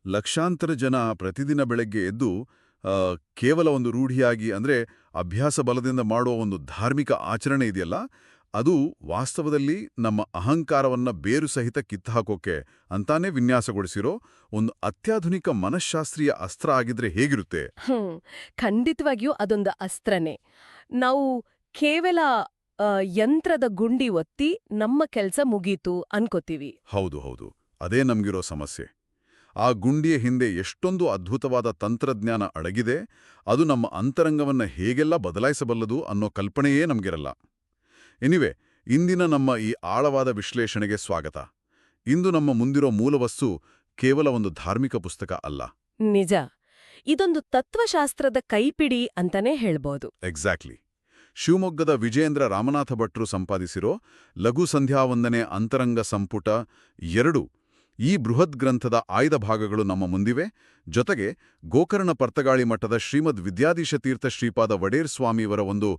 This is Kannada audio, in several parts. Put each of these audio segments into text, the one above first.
ಲಕ್ಷಾಂತರ ಜನ ಪ್ರತಿದಿನ ಬೆಳಗ್ಗೆ ಎದ್ದು ಆ, ಕೇವಲ ಒಂದು ರೂಢಿಯಾಗಿ ಅಂದ್ರೆ ಅಭ್ಯಾಸ ಬಲದಿಂದ ಮಾಡುವ ಒಂದು ಧಾರ್ಮಿಕ ಆಚರಣೆ ಇದೆಯಲ್ಲ, ಅದು ವಾಸ್ತವದಲ್ಲಿ ನಮ್ಮ ಅಹಂಕಾರವನ್ನ ಬೇರು ಸಹಿತ ಕಿತ್ತುಹಾಕೋಕೆ ಅಂತಾನೆ ವಿನ್ಯಾಸಗೊಳಿಸಿರೋ ಒಂದು ಅತ್ಯಾಧುನಿಕ ಮನಃಶಾಸ್ತ್ರೀಯ ಅಸ್ತ್ರ ಆಗಿದ್ರೆ ಹೇಗಿರುತ್ತೆ? ಹ್ಮ್ ಖಂಡಿತವಾಗಿಯೂ ಅದೊಂದು ಅಸ್ತ್ರನೇ. ನಾವು ಕೇವಲ ಆ, ಯಂತ್ರದ ಗುಂಡಿ ಒತ್ತಿ ನಮ್ಮ ಕೆಲ್ಸ ಮುಗೀತು ಅನ್ಕೋತೀವಿ. ಹೌದು ಹೌದು, ಅದೇ ನಮ್ಗಿರೋ ಸಮಸ್ಯೆ. ಆ ಗುಂಡಿಯ ಹಿಂದೆ ಎಷ್ಟೊಂದು ಅದ್ಭುತವಾದ ತಂತ್ರಜ್ಞಾನ ಅಡಗಿದೆ, ಅದು ನಮ್ಮ ಅಂತರಂಗವನ್ನ ಹೇಗೆಲ್ಲ ಬದಲಾಯಿಸಬಲ್ಲದು ಅನ್ನೋ ಕಲ್ಪನೆಯೇ ನಮ್ಗಿರಲ್ಲ. ಎನಿವೆ, ಇಂದಿನ ನಮ್ಮ ಈ ಆಳವಾದ ವಿಶ್ಲೇಷಣೆಗೆ ಸ್ವಾಗತ. ಇಂದು ನಮ್ಮ ಮುಂದಿರೋ ಮೂಲವಸ್ತು ಕೇವಲ ಒಂದು ಧಾರ್ಮಿಕ ಪುಸ್ತಕ ಅಲ್ಲ. ನಿಜ, ಇದೊಂದು ತತ್ವಶಾಸ್ತ್ರದ ಕೈಪಿಡಿ ಅಂತಾನೆ ಹೇಳ್ಬೋದು. ಎಕ್ಸಾಕ್ಟ್ಲಿ. ಶಿವಮೊಗ್ಗದ ವಿಜಯೇಂದ್ರ ರಾಮನಾಥ ಭಟ್ರು ಸಂಪಾದಿಸಿರೋ ಲಘು ಸಂಧ್ಯಾವಂದನೆ ಅಂತರಂಗ ಸಂಪುಟ 2 ಈ ಬೃಹತ್ ಗ್ರಂಥದ ಆಯ್ದ ಭಾಗಗಳು ನಮ್ಮ ಮುಂದಿವೆ. ಜೊತೆಗೆ ಗೋಕರ್ಣ ಪರ್ತಗಾಳಿ ಮಠದ ಶ್ರೀಮದ್ ವಿದ್ಯಾಧೀಶ ತೀರ್ಥ ಶ್ರೀಪಾದ ವಡೇರ್ ಸ್ವಾಮಿಯವರ ಒಂದು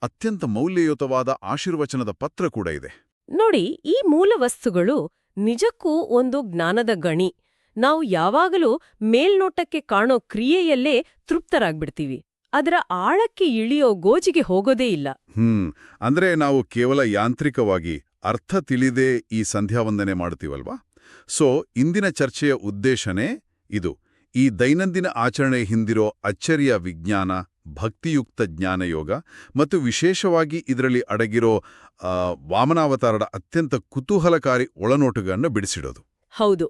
ಅತ್ಯಂತ ಮೌಲ್ಯಯುತವಾದ ಆಶೀರ್ವಚನದ ಪತ್ರ ಕೂಡ ಇದೆ. ನೋಡಿ, ಈ ಮೂಲವಸ್ತುಗಳು ನಿಜಕ್ಕೂ ಒಂದು ಜ್ಞಾನದ ಗಣಿ. ನಾವು ಯಾವಾಗಲೂ ಮೇಲ್ನೋಟಕ್ಕೆ ಕಾಣೋ ಕ್ರಿಯೆಯಲ್ಲೇ ತೃಪ್ತರಾಗ್ಬಿಡ್ತೀವಿ. ಅದರ ಆಳಕ್ಕೆ ಇಳಿಯೋ ಗೋಜಿಗೆ ಹೋಗೋದೇ ಇಲ್ಲ. ಅಂದ್ರೆ ನಾವು ಕೇವಲ ಯಾಂತ್ರಿಕವಾಗಿ ಅರ್ಥ ತಿಳಿದೇ ಈ ಸಂಧ್ಯಾವಂದನೆ ಮಾಡ್ತೀವಲ್ವಾ? ಸೊ ಇಂದಿನ ಚರ್ಚೆಯ ಉದ್ದೇಶನೇ ಇದು. ಈ ದೈನಂದಿನ ಆಚರಣೆ ಹಿಂದಿರೋ ಅಚ್ಚರಿಯ ವಿಜ್ಞಾನ, ಭಕ್ತಿಯುಕ್ತ ಜ್ಞಾನಯೋಗ ಮತ್ತು ವಿಶೇಷವಾಗಿ ಇದರಲ್ಲಿ ಅಡಗಿರೋ ವಾಮನಾವತಾರದ ಅತ್ಯಂತ ಕುತೂಹಲಕಾರಿ ಒಳನೋಟಗಳನ್ನು ಬಿಡಿಸಿಡೋದು. ಹೌದು.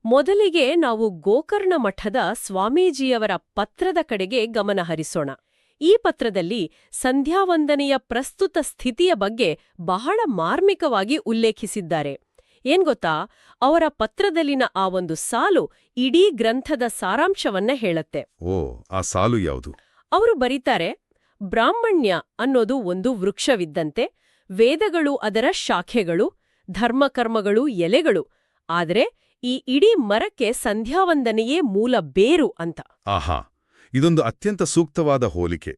ಮೊದಲಿಗೆ ನಾವು ಗೋಕರ್ಣ ಮಠದ ಸ್ವಾಮೀಜಿಯವರ ಪತ್ರದ ಕಡೆಗೆ ಗಮನ ಹರಿಸೋಣ. ಈ ಪತ್ರದಲ್ಲಿ ಸಂಧ್ಯಾವಂದನೆಯ ಪ್ರಸ್ತುತ ಸ್ಥಿತಿಯ ಬಗ್ಗೆ ಬಹಳ ಮಾರ್ಮಿಕವಾಗಿ ಉಲ್ಲೇಖಿಸಿದ್ದಾರೆ. ಏನ್ಗೊತ್ತಾ, ಅವರ ಪತ್ರದಲ್ಲಿನ ಆ ಒಂದು ಸಾಲು ಇಡೀ ಗ್ರಂಥದ ಸಾರಾಂಶವನ್ನ ಹೇಳತ್ತೆ. ಓ, ಆ ಸಾಲು ಯಾವುದು? ಅವರು ಬರೀತಾರೆ, ಬ್ರಾಹ್ಮಣ್ಯ ಅನ್ನೋದು ಒಂದು ವೃಕ್ಷವಿದ್ದಂತೆ, ವೇದಗಳು ಅದರ ಶಾಖೆಗಳು, ಧರ್ಮಕರ್ಮಗಳು ಎಲೆಗಳು, ಆದರೆ ಈ ಇಡೀ ಮರಕ್ಕೆ ಸಂಧ್ಯಾವಂದನೆಯೇ ಮೂಲ ಬೇರು ಅಂತ. ಆಹಾ, ಇದೊಂದು ಅತ್ಯಂತ ಸೂಕ್ತವಾದ ಹೋಲಿಕೆ.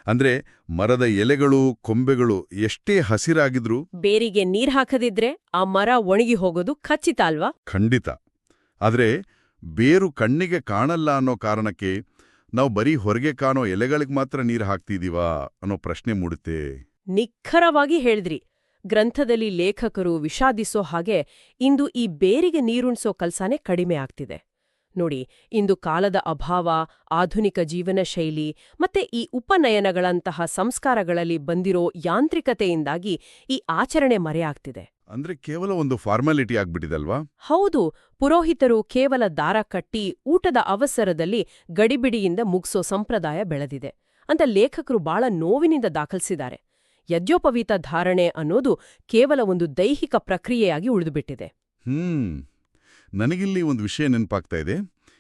ಅಂದ್ರೆ ಮರದ ಎಲೆಗಳು, ಕೊಂಬೆಗಳು ಎಷ್ಟೇ ಹಸಿರಾಗಿದ್ರೂ ಬೇರಿಗೆ ನೀರ್ ಹಾಕದಿದ್ರೆ ಆ ಮರ ಒಣಗಿ ಹೋಗೋದು ಖಚಿತ ಅಲ್ವಾ? ಖಂಡಿತ. ಆದ್ರೆ ಬೇರು ಕಣ್ಣಿಗೆ ಕಾಣಲ್ಲ ಅನ್ನೋ ಕಾರಣಕ್ಕೆ ನಾವು ಬರೀ ಹೊರಗೆ ಕಾಣೋ ಎಲೆಗಳಿಗೆ ಮಾತ್ರ ನೀರು ಹಾಕ್ತಿದೀವಾ ಅನ್ನೋ ಪ್ರಶ್ನೆ ಮೂಡುತ್ತೆ. ನಿಖರವಾಗಿ ಹೇಳಿದ್ರಿ. ಗ್ರಂಥದಲ್ಲಿ ಲೇಖಕರು ವಿಷಾದಿಸೋ ಹಾಗೆ ಇಂದು ಈ ಬೇರಿಗೆ ನೀರುಣಿಸೋ ಕಲ್ಸಾನೇ ಕಡಿಮೆ ಆಗ್ತಿದೆ. ನೋಡಿ, ಇಂದು ಕಾಲದ ಅಭಾವ, ಆಧುನಿಕ ಜೀವನ ಶೈಲಿ ಮತ್ತೆ ಈ ಉಪನಯನಗಳಂತಹ ಸಂಸ್ಕಾರಗಳಲ್ಲಿ ಬಂದಿರೋ ಯಾಂತ್ರಿಕತೆಯಿಂದಾಗಿ ಈ ಆಚರಣೆ ಮರೆಯಾಗ್ತಿದೆ. ಅಂದ್ರೆ ಕೇವಲ ಒಂದು ಫಾರ್ಮಾಲಿಟಿ ಆಗ್ಬಿಟ್ಟಿದಲ್ವಾ? ಹೌದು. ಪುರೋಹಿತರು ಕೇವಲ ದಾರ ಕಟ್ಟಿ ಊಟದ ಅವಸರದಲ್ಲಿ ಗಡಿಬಿಡಿಯಿಂದ ಮುಗ್ಸೋ ಸಂಪ್ರದಾಯ ಬೆಳೆದಿದೆ ಅಂತ ಲೇಖಕರು ಬಹಳ ನೋವಿನಿಂದ ದಾಖಲಿಸಿದ್ದಾರೆ. ಯಜ್ಞೋಪವೀತ ಧಾರಣೆ ಅನ್ನೋದು ಕೇವಲ ಒಂದು ದೈಹಿಕ ಪ್ರಕ್ರಿಯೆಯಾಗಿ ಉಳಿದುಬಿಟ್ಟಿದೆ. ನನಗಿಲ್ಲಿ ಒಂದು ವಿಷಯ ನೆನಪಾಗ್ತಾ ಇದೆ.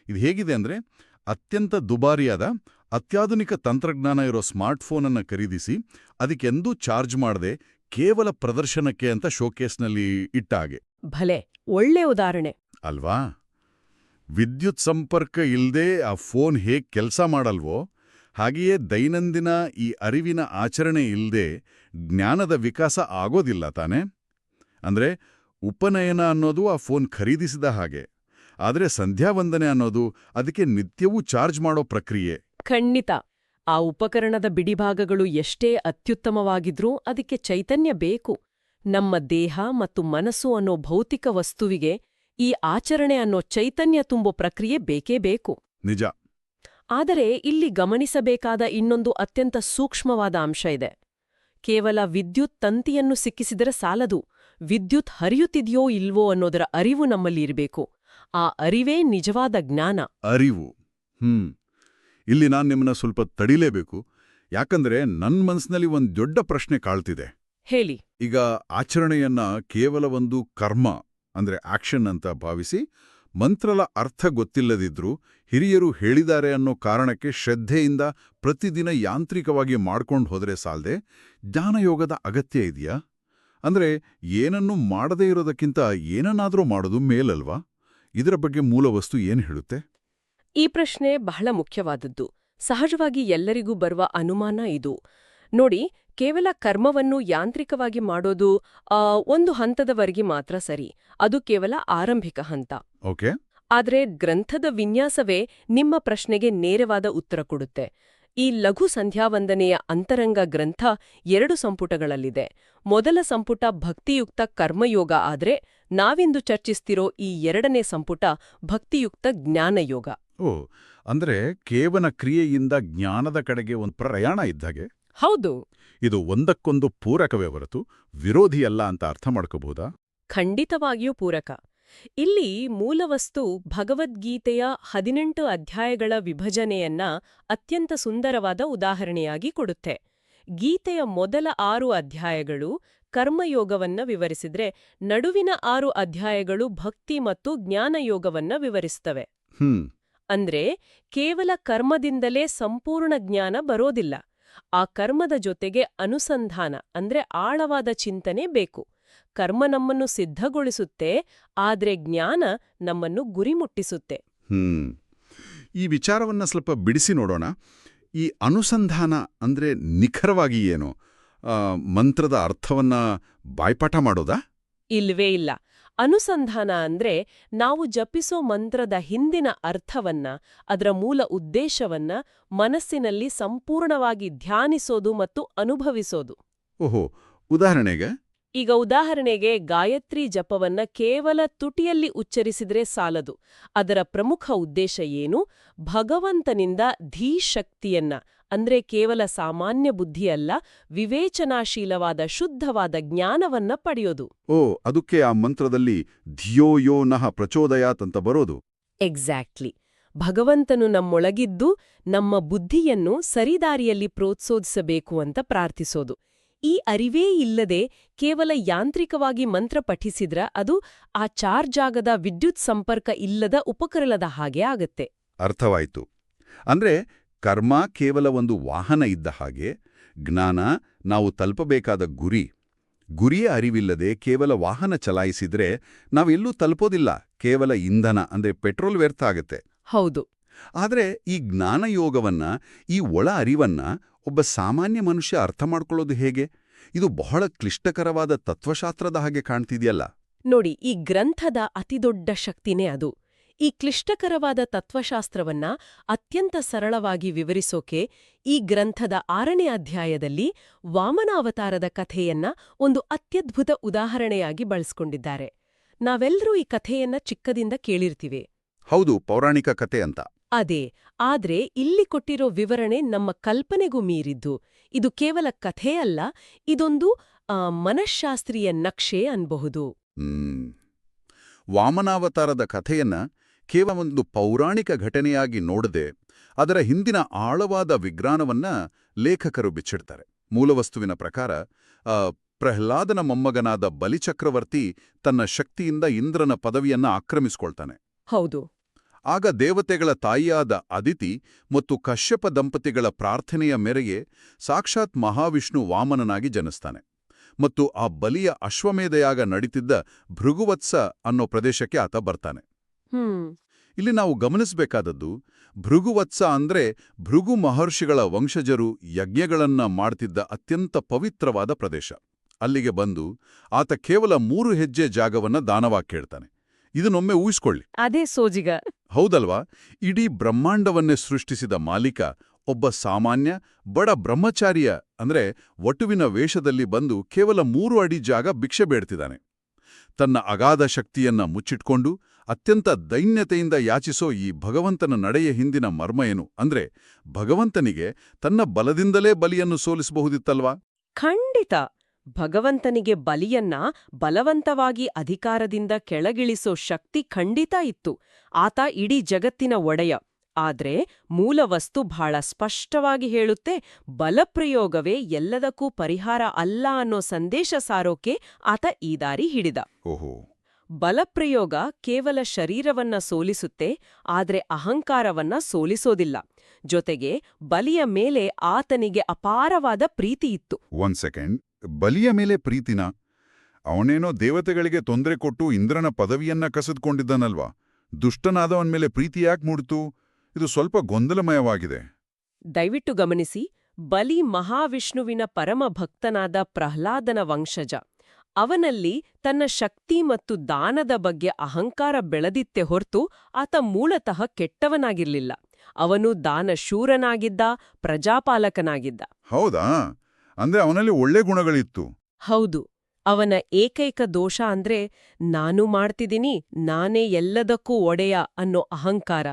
ಇದು ಹೇಗಿದೆ ಅಂದ್ರೆ, ಅತ್ಯಂತ ದುಬಾರಿಯಾದ ಅತ್ಯಾಧುನಿಕ ತಂತ್ರಜ್ಞಾನ ಇರೋ ಸ್ಮಾರ್ಟ್ಫೋನನ್ನು ಖರೀದಿಸಿ ಅದಕ್ಕೆಂದೂ ಚಾರ್ಜ್ ಮಾಡದೆ ಕೇವಲ ಪ್ರದರ್ಶನಕ್ಕೆ ಅಂತ ಶೋಕೇಸ್ನಲ್ಲಿ ಇಟ್ಟ ಹಾಗೆ. ಭಲೆ ಒಳ್ಳೆ ಉದಾಹರಣೆ ಅಲ್ವಾ? ವಿದ್ಯುತ್ ಸಂಪರ್ಕ ಇಲ್ಲದೆ ಆ ಫೋನ್ ಹೇಗೆ ಕೆಲಸ ಮಾಡಲ್ವೋ ಹಾಗೆಯೇ ದೈನಂದಿನ ಈ ಅರಿವಿನ ಆಚರಣೆ ಇಲ್ಲದೆ ಜ್ಞಾನದ ವಿಕಾಸ ಆಗೋದಿಲ್ಲ ತಾನೆ. ಅಂದ್ರೆ ಉಪನಯನ ಅನ್ನೋದು ಆ ಫೋನ್ ಖರೀದಿಸಿದ ಹಾಗೆ, ಆದರೆ ಸಂಧ್ಯಾವಂದನೆ ಅನ್ನೋದು ಅದಕ್ಕೆ ನಿತ್ಯವೂ ಚಾರ್ಜ್ ಮಾಡೋ ಪ್ರಕ್ರಿಯೆ. ಖಂಡಿತ. ಆ ಉಪಕರಣದ ಬಿಡಿಭಾಗಗಳು ಎಷ್ಟೇ ಅತ್ಯುತ್ತಮವಾಗಿದ್ರೂ ಅದಕ್ಕೆ ಚೈತನ್ಯ ಬೇಕು. ನಮ್ಮ ದೇಹ ಮತ್ತು ಮನಸ್ಸು ಅನ್ನೋ ಭೌತಿಕ ವಸ್ತುವಿಗೆ ಈ ಆಚರಣೆ ಅನ್ನೋ ಚೈತನ್ಯ ತುಂಬೋ ಪ್ರಕ್ರಿಯೆ ಬೇಕೇ ಬೇಕು. ನಿಜ. ಆದರೆ ಇಲ್ಲಿ ಗಮನಿಸಬೇಕಾದ ಇನ್ನೊಂದು ಅತ್ಯಂತ ಸೂಕ್ಷ್ಮವಾದ ಅಂಶ ಇದೆ. ಕೇವಲ ವಿದ್ಯುತ್ ತಂತಿಯನ್ನು ಸಿಕ್ಕಿಸಿದರೆ ಸಾಲದು. ವಿದ್ಯುತ್ ಹರಿಯುತ್ತಿದೆಯೋ ಇಲ್ವೋ ಅನ್ನೋದರ ಅರಿವು ನಮ್ಮಲ್ಲಿ ಇರಬೇಕು. ಆ ಅರಿವೇ ನಿಜವಾದ ಜ್ಞಾನ. ಅರಿವು. ಇಲ್ಲಿ ನಾನು ನಿಮ್ಮನ್ನ ಸ್ವಲ್ಪ ತಡಿಲೇಬೇಕು. ಯಾಕಂದ್ರೆ ನನ್ನ ಮನಸ್ಸಿನಲ್ಲಿ ಒಂದು ದೊಡ್ಡ ಪ್ರಶ್ನೆ ಕಾಳ್ತಿದೆ. ಹೇಳಿ. ಈಗ ಆಚರಣೆಯನ್ನ ಕೇವಲ ಒಂದು ಕರ್ಮ ಅಂದ್ರೆ ಆಕ್ಷನ್ ಅಂತ ಭಾವಿಸಿ, ಮಂತ್ರಲ ಅರ್ಥ ಗೊತ್ತಿಲ್ಲದಿದ್ರೂ ಹಿರಿಯರು ಹೇಳಿದ್ದಾರೆ ಅನ್ನೋ ಕಾರಣಕ್ಕೆ ಶ್ರದ್ಧೆಯಿಂದ ಪ್ರತಿದಿನ ಯಾಂತ್ರಿಕವಾಗಿ ಮಾಡ್ಕೊಂಡು ಹೋದ್ರೆ ಸಾಲ್ದೆ ಜ್ಞಾನಯೋಗದ ಅಗತ್ಯ ಇದೆಯಾ? ಅಂದ್ರೆ ಏನನ್ನೂ ಮಾಡದೇ ಇರೋದಕ್ಕಿಂತ ಏನನ್ನಾದ್ರೂ ಮಾಡೋದು ಮೇಲಲ್ವಾ? ಇದರ ಬಗ್ಗೆ ಮೂಲವಸ್ತು ಏನು ಹೇಳುತ್ತೆ? ಈ ಪ್ರಶ್ನೆ ಬಹಳ ಮುಖ್ಯವಾದದ್ದು. ಸಹಜವಾಗಿ ಎಲ್ಲರಿಗೂ ಬರುವ ಅನುಮಾನ ಇದು. ನೋಡಿ, ಕೇವಲ ಕರ್ಮವನ್ನು ಯಾಂತ್ರಿಕವಾಗಿ ಮಾಡೋದು ಒಂದು ಹಂತದವರೆಗೆ ಮಾತ್ರ ಸರಿ. ಅದು ಕೇವಲ ಆರಂಭಿಕ ಹಂತ. ಓಕೆ. ಆದ್ರೆ ಗ್ರಂಥದ ವಿನ್ಯಾಸವೇ ನಿಮ್ಮ ಪ್ರಶ್ನೆಗೆ ನೇರವಾದ ಉತ್ತರ ಕೊಡುತ್ತೆ. ಈ ಲಘು ಸಂಧ್ಯಾವಂದನೆಯ ಅಂತರಂಗ ಗ್ರಂಥ 2 ಸಂಪುಟಗಳಲ್ಲಿದೆ. ಮೊದಲ ಸಂಪುಟ ಭಕ್ತಿಯುಕ್ತ ಕರ್ಮಯೋಗ ಆದ್ರೆ ನಾವಿಂದು ಚರ್ಚಿಸ್ತಿರೋ ಈ 2ನೇ ಸಂಪುಟ ಭಕ್ತಿಯುಕ್ತ ಜ್ಞಾನಯೋಗ. ಓ, ಅಂದ್ರೆ ಕೇವಲ ಕ್ರಿಯೆಯಿಂದ ಜ್ಞಾನದ ಕಡೆಗೆ ಒಂದು ಪ್ರಯಾಣ ಇದ್ದಾಗೆ. ಹೌದು, ಇದು ಒಂದಕ್ಕೊಂದು ಪೂರಕವೇ ಹೊರತು ವಿರೋಧಿಯಲ್ಲ ಅಂತ ಅರ್ಥ ಮಾಡ್ಕೋಬಹುದಾ? ಖಂಡಿತವಾಗಿಯೂ ಪೂರಕ. ಇಲ್ಲಿ ಮೂಲವಸ್ತು ಭಗವದ್ಗೀತೆಯ 18 ಅಧ್ಯಾಯಗಳ ವಿಭಜನೆಯನ್ನ ಅತ್ಯಂತ ಸುಂದರವಾದ ಉದಾಹರಣೆಯಾಗಿ ಕೊಡುತ್ತೆ. ಗೀತೆಯ ಮೊದಲ 6 ಅಧ್ಯಾಯಗಳು ಕರ್ಮಯೋಗವನ್ನ ವಿವರಿಸಿದ್ರೆ, ನಡುವಿನ 6 ಅಧ್ಯಾಯಗಳು ಭಕ್ತಿ ಮತ್ತು ಜ್ಞಾನಯೋಗವನ್ನ ವಿವರಿಸ್ತವೆ. ಅಂದ್ರೆ ಕೇವಲ ಕರ್ಮದಿಂದಲೇ ಸಂಪೂರ್ಣ ಜ್ಞಾನ ಬರೋದಿಲ್ಲ. ಆ ಕರ್ಮದ ಜೊತೆಗೆ ಅನುಸಂಧಾನ ಅಂದ್ರೆ ಆಳವಾದ ಚಿಂತನೆ ಬೇಕು. ಕರ್ಮ ನಮ್ಮನ್ನು ಸಿದ್ಧಗೊಳಿಸುತ್ತೆ, ಆದ್ರೆ ಜ್ಞಾನ ನಮ್ಮನ್ನು ಗುರಿಮುಟ್ಟಿಸುತ್ತೆ. ಈ ವಿಚಾರವನ್ನ ಸ್ವಲ್ಪ ಬಿಡಿಸಿ ನೋಡೋಣ. ಈ ಅನುಸಂಧಾನ ಅಂದ್ರೆ ನಿಖರವಾಗಿ ಏನು? ಮಂತ್ರದ ಅರ್ಥವನ್ನ ಬಾಯ್ಪಾಠ ಮಾಡೋದಾ? ಇಲ್ವೇ ಇಲ್ಲ. ಅನುಸಂಧಾನ ಅಂದ್ರೆ ನಾವು ಜಪಿಸೋ ಮಂತ್ರದ ಹಿಂದಿನ ಅರ್ಥವನ್ನ, ಅದರ ಮೂಲ ಉದ್ದೇಶವನ್ನ ಮನಸ್ಸಿನಲ್ಲಿ ಸಂಪೂರ್ಣವಾಗಿ ಧ್ಯಾನಿಸೋದು ಮತ್ತು ಅನುಭವಿಸೋದು. ಓಹೋ, ಉದಾಹರಣೆಗೆ? ಈಗ ಉದಾಹರಣೆಗೆ ಗಾಯತ್ರಿ ಜಪವನ್ನ ಕೇವಲ ತುಟಿಯಲ್ಲಿ ಉಚ್ಚರಿಸಿದ್ರೆ ಸಾಲದು. ಅದರ ಪ್ರಮುಖ ಉದ್ದೇಶ ಏನು? ಭಗವಂತನಿಂದ ಧೀಶಕ್ತಿಯನ್ನ, ಅಂದ್ರೆ ಕೇವಲ ಸಾಮಾನ್ಯ ಬುದ್ಧಿಯಲ್ಲ, ವಿವೇಚನಾಶೀಲವಾದ ಶುದ್ಧವಾದ ಜ್ಞಾನವನ್ನ ಪಡೆಯೋದು. ಓ, ಅದಕ್ಕೆ ಆ ಮಂತ್ರದಲ್ಲಿ ಧಿಯೋ ಯೋ ನಃ ಪ್ರಚೋದಯಾತ್ ಅಂತ ಬರೋದು. ಎಕ್ಸಾಕ್ಟ್ಲಿ. ಭಗವಂತನು ನಮ್ಮೊಳಗಿದ್ದು ನಮ್ಮ ಬುದ್ಧಿಯನ್ನು ಸರಿದಾರಿಯಲ್ಲಿ ಪ್ರೋತ್ಸಾಹಿಸಬೇಕು ಅಂತ ಪ್ರಾರ್ಥಿಸೋದು. ಈ ಅರಿವೇ ಇಲ್ಲದೆ ಕೇವಲ ಯಾಂತ್ರಿಕವಾಗಿ ಮಂತ್ರ ಪಠಿಸಿದ್ರ ಅದು ಆ ಚಾರ್ಜ್ ಆಗದ ವಿದ್ಯುತ್ ಸಂಪರ್ಕ ಇಲ್ಲದ ಉಪಕರಣದ ಹಾಗೆ ಆಗತ್ತೆ. ಅರ್ಥವಾಯ್ತು. ಅಂದ್ರೆ ಕರ್ಮ ಕೇವಲ ಒಂದು ವಾಹನ ಇದ್ದ ಹಾಗೆ, ಜ್ಞಾನ ನಾವು ತಲುಪಬೇಕಾದ ಗುರಿಯೇ ಅರಿವಿಲ್ಲದೆ ಕೇವಲ ವಾಹನ ಚಲಾಯಿಸಿದ್ರೆ ನಾವೆಲ್ಲೂ ತಲುಪೋದಿಲ್ಲ. ಕೇವಲ ಇಂಧನ ಅಂದ್ರೆ ಪೆಟ್ರೋಲ್ ವ್ಯರ್ಥ ಆಗತ್ತೆ. ಹೌದು. ಆದ್ರೆ ಈ ಜ್ಞಾನಯೋಗವನ್ನ, ಈ ಒಳ ಅರಿವನ್ನ ಒಬ್ಬ ಸಾಮಾನ್ಯ ಮನುಷ್ಯ ಅರ್ಥ ಮಾಡ್ಕೊಳ್ಳೋದು ಹೇಗೆ? ಇದು ಬಹಳ ಕ್ಲಿಷ್ಟಕರವಾದ ತತ್ವಶಾಸ್ತ್ರದ ಹಾಗೆ ಕಾಣ್ತಿದ್ಯಲ್ಲ. ನೋಡಿ, ಈ ಗ್ರಂಥದ ಅತಿದೊಡ್ಡ ಶಕ್ತಿನೇ ಅದು. ಈ ಕ್ಲಿಷ್ಟಕರವಾದ ತತ್ವಶಾಸ್ತ್ರವನ್ನ ಅತ್ಯಂತ ಸರಳವಾಗಿ ವಿವರಿಸೋಕೆ ಈ ಗ್ರಂಥದ 6ನೇ ಅಧ್ಯಾಯದಲ್ಲಿ ವಾಮನಾವತಾರದ ಕಥೆಯನ್ನ ಒಂದು ಅತ್ಯದ್ಭುತ ಉದಾಹರಣೆಯಾಗಿ ಬಳಸ್ಕೊಂಡಿದ್ದಾರೆ. ನಾವೆಲ್ಲರೂ ಈ ಕಥೆಯನ್ನ ಚಿಕ್ಕದಿಂದ ಕೇಳಿರ್ತೀವಿ. ಹೌದು, ಪೌರಾಣಿಕ ಕಥೆ ಅಂತ. ಅದೇ, ಆದ್ರೆ ಇಲ್ಲಿ ಕೊಟ್ಟಿರೋ ವಿವರಣೆ ನಮ್ಮ ಕಲ್ಪನೆಗೂ ಮೀರಿದ್ದು. ಇದು ಕೇವಲ ಕಥೆ ಅಲ್ಲ, ಇದೊಂದು ಮನಃಶಾಸ್ತ್ರೀಯ ನಕ್ಷೆ ಅನ್ಬಹುದು. ವಾಮನಾವತಾರದ ಕಥೆಯನ್ನ ಕೇವಲ ಒಂದು ಪೌರಾಣಿಕ ಘಟನೆಯಾಗಿ ನೋಡದೆ ಅದರ ಹಿಂದಿನ ಆಳವಾದ ವಿಜ್ಞಾನವನ್ನ ಲೇಖಕರು ಬಿಚ್ಚಿಡ್ತಾರೆ. ಮೂಲವಸ್ತುವಿನ ಪ್ರಕಾರ ಪ್ರಹ್ಲಾದನ ಮೊಮ್ಮಗನಾದ ಬಲಿಚಕ್ರವರ್ತಿ ತನ್ನ ಶಕ್ತಿಯಿಂದ ಇಂದ್ರನ ಪದವಿಯನ್ನ ಆಕ್ರಮಿಸಿಕೊಳ್ತಾನೆ. ಹೌದು. ಆಗ ದೇವತೆಗಳ ತಾಯಿಯಾದ ಅದಿತಿ ಮತ್ತು ಕಶ್ಯಪ ದಂಪತಿಗಳ ಪ್ರಾರ್ಥನೆಯ ಮೇರೆಗೆ ಸಾಕ್ಷಾತ್ ಮಹಾವಿಷ್ಣು ವಾಮನನಾಗಿ ಜನಿಸ್ತಾನೆ ಮತ್ತು ಆ ಬಲಿಯ ಅಶ್ವಮೇಧಯಾಗ ನಡೀತಿದ್ದ ಭೃಗುವತ್ಸ ಅನ್ನೋ ಪ್ರದೇಶಕ್ಕೆ ಆತ ಬರ್ತಾನೆ. ಇಲ್ಲಿ ನಾವು ಗಮನಿಸಬೇಕಾದದ್ದು, ಭೃಗುವತ್ಸ ಅಂದ್ರೆ ಭೃಗು ಮಹರ್ಷಿಗಳ ವಂಶಜರು ಯಜ್ಞಗಳನ್ನ ಮಾಡ್ತಿದ್ದ ಅತ್ಯಂತ ಪವಿತ್ರವಾದ ಪ್ರದೇಶ. ಅಲ್ಲಿಗೆ ಬಂದು ಆತ ಕೇವಲ 3 ಹೆಜ್ಜೆ ಜಾಗವನ್ನ ದಾನವಾಗಿ ಕೇಳ್ತಾನೆ. ಇದನ್ನೊಮ್ಮೆ ಊಹಿಸ್ಕೊಳ್ಳಿ. ಅದೇ ಸೋಜಿಗ. ಹೌದಲ್ವಾ? ಇಡೀ ಬ್ರಹ್ಮಾಂಡವನ್ನೇ ಸೃಷ್ಟಿಸಿದ ಮಾಲೀಕ ಒಬ್ಬ ಸಾಮಾನ್ಯ ಬಡ ಬ್ರಹ್ಮಚಾರಿಯ ಅಂದ್ರೆ ವಟುವಿನ ವೇಷದಲ್ಲಿ ಬಂದು ಕೇವಲ 3 ಅಡಿ ಜಾಗ ಭಿಕ್ಷೆ ಬೇಡ್ತಿದ್ದಾನೆ. ತನ್ನ ಅಗಾಧ ಶಕ್ತಿಯನ್ನ ಮುಚ್ಚಿಟ್ಕೊಂಡು ಅತ್ಯಂತ ದೈನ್ಯತೆಯಿಂದ ಯಾಚಿಸೋ ಈ ಭಗವಂತನ ನಡೆಯ ಹಿಂದಿನ ಮರ್ಮ ಏನು ಅಂದ್ರೆ, ಭಗವಂತನಿಗೆ ತನ್ನ ಬಲದಿಂದಲೇ ಬಲಿಯನ್ನು ಸೋಲಿಸಬಹುದಿತ್ತಲ್ವಾ? ಖಂಡಿತ. ಭಗವಂತನಿಗೆ ಬಲಿಯನ್ನ ಬಲವಂತವಾಗಿ ಅಧಿಕಾರದಿಂದ ಕೆಳಗಿಳಿಸೋ ಶಕ್ತಿ ಖಂಡಿತ ಇತ್ತು. ಆತ ಇಡೀ ಜಗತ್ತಿನ ಒಡೆಯ. ಆದ್ರೆ ಮೂಲವಸ್ತು ಬಹಳ ಸ್ಪಷ್ಟವಾಗಿ ಹೇಳುತ್ತೆ, ಬಲಪ್ರಯೋಗವೇ ಎಲ್ಲದಕ್ಕೂ ಪರಿಹಾರ ಅಲ್ಲ ಅನ್ನೋ ಸಂದೇಶ ಸಾರೋಕೆ ಆತ ಈ ದಾರಿ ಹಿಡಿದ. ಬಲಪ್ರಯೋಗ ಕೇವಲ ಶರೀರವನ್ನ ಸೋಲಿಸುತ್ತೆ, ಆದ್ರೆ ಅಹಂಕಾರವನ್ನ ಸೋಲಿಸೋದಿಲ್ಲ. ಜೊತೆಗೆ ಬಲಿಯ ಮೇಲೆ ಆತನಿಗೆ ಅಪಾರವಾದ ಪ್ರೀತಿ ಇತ್ತು. ಒಂದ್ ಸೆಕೆಂಡ್, ಬಲಿಯ ಮೇಲೆ ಪ್ರೀತಿನ? ಅವನೇನೋ ದೇವತೆಗಳಿಗೆ ತೊಂದರೆ ಕೊಟ್ಟು ಇಂದ್ರನ ಪದವಿಯನ್ನ ಕಸಿದುಕೊಂಡಿದ್ದಾನಲ್ವಾ? ದುಷ್ಟನಾದವನ್ ಮೇಲೆ ಪ್ರೀತಿ ಯಾಕೆ ಮೂಡ್ತು? ಇದು ಸ್ವಲ್ಪ ಗೊಂದಲಮಯವಾಗಿದೆ. ದಯವಿಟ್ಟು ಗಮನಿಸಿ, ಬಲಿ ಮಹಾವಿಷ್ಣುವಿನ ಪರಮ ಭಕ್ತನಾದ ಪ್ರಹ್ಲಾದನ ವಂಶಜ. ಅವನಲ್ಲಿ ತನ್ನ ಶಕ್ತಿ ಮತ್ತು ದಾನದ ಬಗ್ಗೆ ಅಹಂಕಾರ ಬೆಳೆದಿತ್ತೆ ಹೊರತು ಆತ ಮೂಲತಃ ಕೆಟ್ಟವನಾಗಿರ್ಲಿಲ್ಲ. ಅವನು ದಾನಶೂರನಾಗಿದ್ದ, ಪ್ರಜಾಪಾಲಕನಾಗಿದ್ದ. ಹೌದಾ? ಅಂದ್ರೆ ಅವನಲ್ಲಿ ಒಳ್ಳೆ ಗುಣಗಳಿತ್ತು. ಹೌದು. ಅವನ ಏಕೈಕ ದೋಷ ಅಂದ್ರೆ ನಾನು ಮಾಡ್ತಿದ್ದೀನಿ, ನಾನೇ ಎಲ್ಲದಕ್ಕೂ ಒಡೆಯ ಅನ್ನೋ ಅಹಂಕಾರ.